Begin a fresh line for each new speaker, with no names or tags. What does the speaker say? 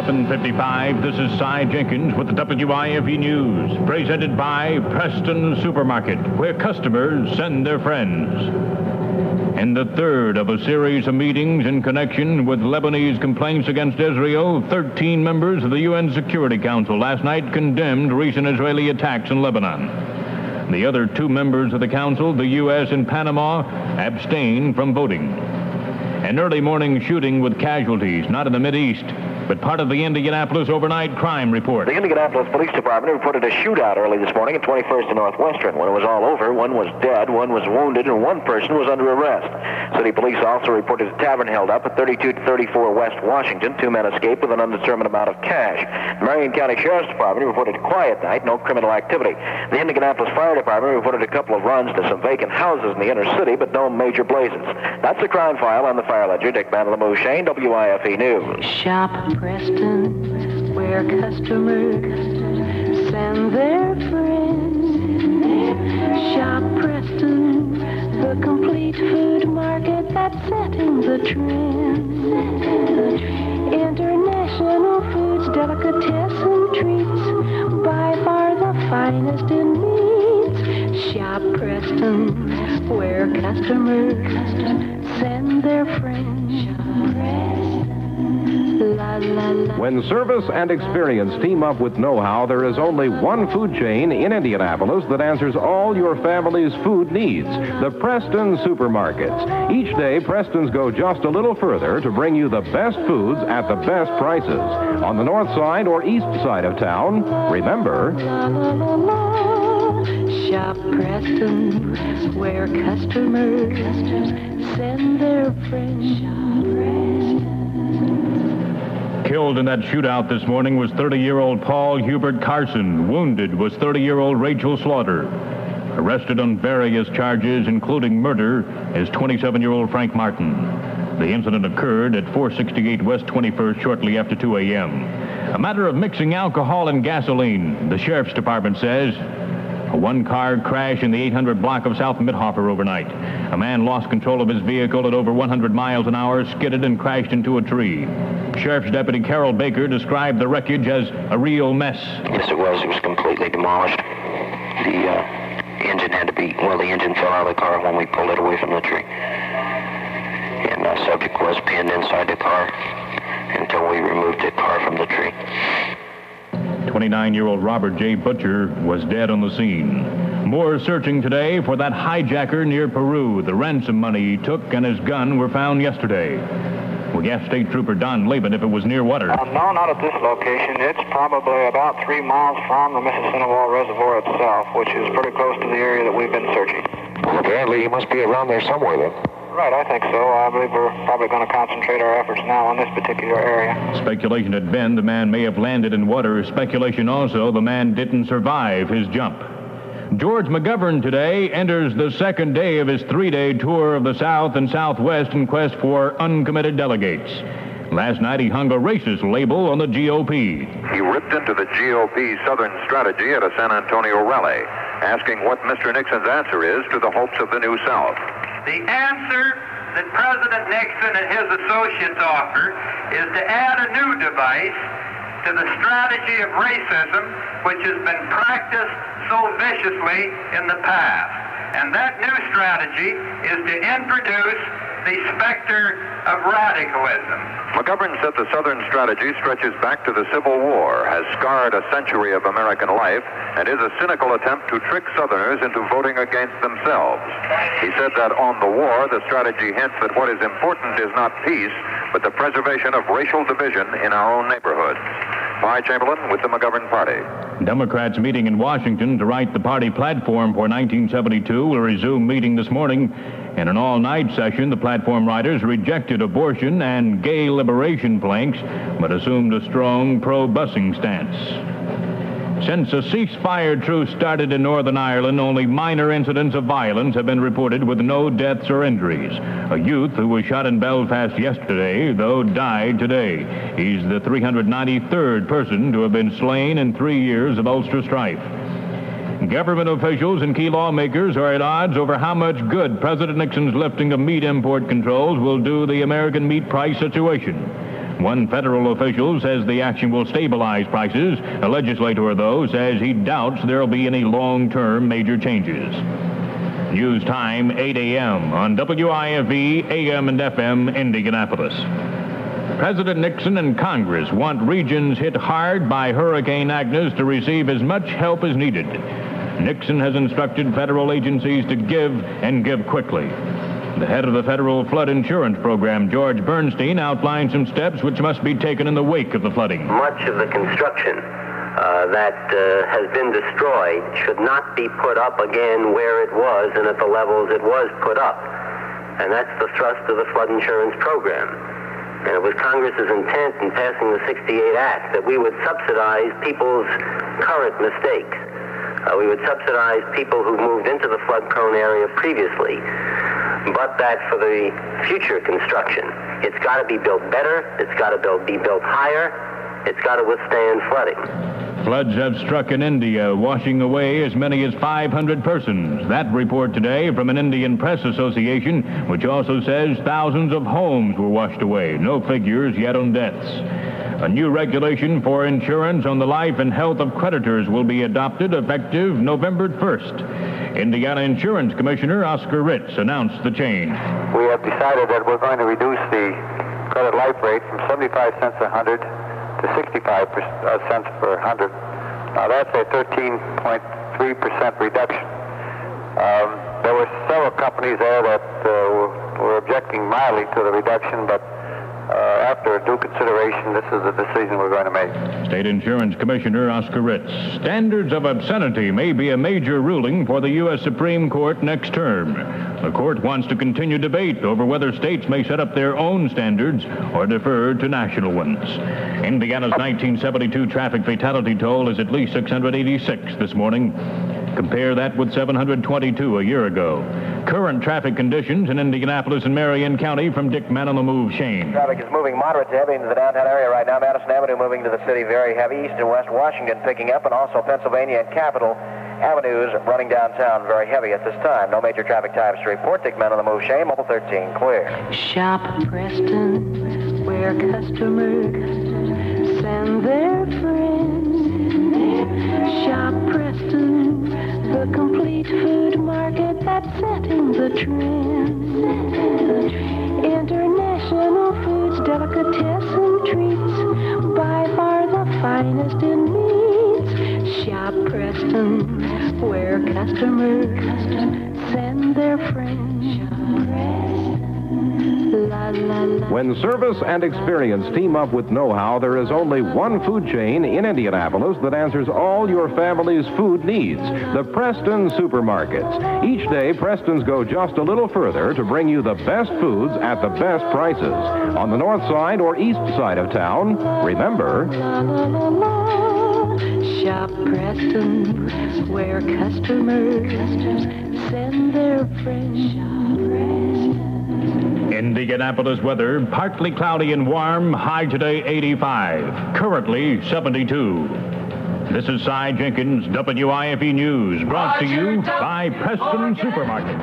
7:55. This is Cy Jenkins with the WIFE News, presented by Preston Supermarket, where customers send their friends. In the third of a series of meetings in connection with Lebanese complaints against Israel, 13 members of the UN Security Council last night condemned recent Israeli attacks in Lebanon. The other two members of the council, the U.S. and Panama, abstained from voting. An early morning shooting with casualties, not in the Mideast, but part of the Indianapolis overnight crime report.
The Indianapolis Police Department reported a shootout early this morning at 21st and Northwestern. When it was all over, one was dead, one was wounded, and one person was under arrest. City police also reported a tavern held up at 3234 West Washington. Two men escaped with an undetermined amount of cash. The Marion County Sheriff's Department reported a quiet night, no criminal activity. The Indianapolis Fire Department reported a couple of runs to some vacant houses in the inner city, but no major blazes. That's the crime file on the fire ledger. Dick Mandela, Shane, WIFE News.
Shop Preston, where customers send their friends. Shop Preston, the complete food market that's setting the trend. International foods, delicatessen treats, by far the finest in meats. Shop Preston, where customers send their friends. La, la, la.
When service and experience team up with know-how, there is only one food chain in Indianapolis that answers all your family's food needs, the Preston Supermarkets. Each day, Preston's go just a little further to bring you the best foods at the best prices. On the north side or east side of town, remember...
La, la, la, la. Shop Preston, where customers send their friends. Shop Preston.
Killed in that shootout this morning was 30-year-old Paul Hubert Carson. Wounded was 30-year-old Rachel Slaughter. Arrested on various charges, including murder, is 27-year-old Frank Martin. The incident occurred at 468 West 21st shortly after 2 a.m. A matter of mixing alcohol and gasoline, the Sheriff's Department says. A one-car crash in the 800 block of South Midhofer overnight. A man lost control of his vehicle at over 100 miles an hour, skidded and crashed into a tree. Sheriff's Deputy Carol Baker described the wreckage as a real mess.
Yes, it was. It was completely demolished. The engine had to be, the engine fell out of the car when we pulled it away from the tree. And the subject was pinned inside the car until we removed the car from the tree.
29-year-old Robert J. Butcher was dead on the scene. More searching today for that hijacker near Peru. The ransom money he took and his gun were found yesterday. We asked State Trooper Don Laban if it was near water.
No, not at this location. It's probably about 3 miles from the Mississinawa Reservoir itself, which is pretty close to the area that we've been searching.
Well, apparently he must be around there somewhere then.
Right, I think so. I believe we're probably going to concentrate our efforts now on this particular area.
Speculation had been the man may have landed in water. Speculation also the man didn't survive his jump. George McGovern today enters the second day of his 3-day tour of the South and Southwest in quest for uncommitted delegates. Last night he hung a racist label on the GOP.
He ripped into the GOP Southern strategy at a San Antonio rally, asking what Mr. Nixon's answer is to the hopes of the New South.
The answer that President Nixon and his associates offer is to add a new device to the strategy of racism which has been practiced so viciously in the past. And that new strategy is to introduce the specter of radicalism.
McGovern said the Southern strategy stretches back to the Civil War, has scarred a century of American life, and is a cynical attempt to trick Southerners into voting against themselves. He said that on the war, the strategy hints that what is important is not peace, but the preservation of racial division in our own neighborhoods. Cy Chamberlain with the McGovern Party.
Democrats meeting in Washington to write the party platform for 1972 will resume meeting this morning. In an all-night session, the platform writers rejected abortion and gay liberation planks, but assumed a strong pro-busing stance. Since a ceasefire truce started in Northern Ireland, only minor incidents of violence have been reported with no deaths or injuries. A youth who was shot in Belfast yesterday, though, died today. He's the 393rd person to have been slain in 3 years of Ulster strife. Government officials and key lawmakers are at odds over how much good President Nixon's lifting of meat import controls will do the American meat price situation. One federal official says the action will stabilize prices. A legislator, though, says he doubts there will be any long-term major changes. News time, 8 a.m. on WIFE, AM and FM, Indianapolis. President Nixon and Congress want regions hit hard by Hurricane Agnes to receive as much help as needed. Nixon has instructed federal agencies to give and give quickly. The head of the federal flood insurance program, George Bernstein, outlined some steps which must be taken in the wake of the flooding.
Much of the construction that has been destroyed should not be put up again where it was and at the levels it was put up. And that's the thrust of the flood insurance program. And it was Congress's intent in passing the 68 Act that we would subsidize people's current mistakes. We would subsidize people who moved into the flood-prone area previously, but that for the future construction, it's got to be built better, it's got to be built higher, it's got to withstand flooding.
Floods have struck in India, washing away as many as 500 persons. That report today from an Indian press association, which also says thousands of homes were washed away. No figures yet on deaths. A new regulation for insurance on the life and health of creditors will be adopted effective November 1st. Indiana Insurance Commissioner Oscar Ritz announced the change.
We have decided that we're going to reduce the credit life rate from 75 cents a hundred to 65 cents per 100. Now that's a 13.3% reduction. There were several companies there that were objecting mildly to the reduction, but after due consideration, this is the decision we're going to make.
State Insurance Commissioner Oscar Ritz. Standards of obscenity may be a major ruling for the U.S. Supreme Court next term. The court wants to continue debate over whether states may set up their own standards or defer to national ones. Indiana's 1972 traffic fatality toll is at least 686 this morning. Compare that with 722 a year ago. Current traffic conditions in Indianapolis and Marion County from Dick Man on the Move, Shane.
Traffic is moving moderate to heavy into the downtown area right now. Madison Avenue moving to the city very heavy. East and West Washington picking up, and also Pennsylvania and Capitol Avenues running downtown very heavy at this time. No major traffic types to report. Dick Man on the Move, Shane. Mobile 13 clear.
Shop Preston, where customers send their friends. Shop Preston, the complete food market that's setting the trend. International foods, delicatessen treats, by far the finest in meats. Shop Preston, where customers send their friends. La, la, la.
When service and experience team up with know-how, there is only one food chain in Indianapolis that answers all your family's food needs, the Preston Supermarkets. Each day, Preston's go just a little further to bring you the best foods at the best prices. On the north side or east side of town, remember...
La, la, la, la. Shop Preston, where customers send their friends.
Indianapolis weather, partly cloudy and warm, high today 85, currently 72. This is Jenkins, WIFE News, brought to you by Preston Supermarket.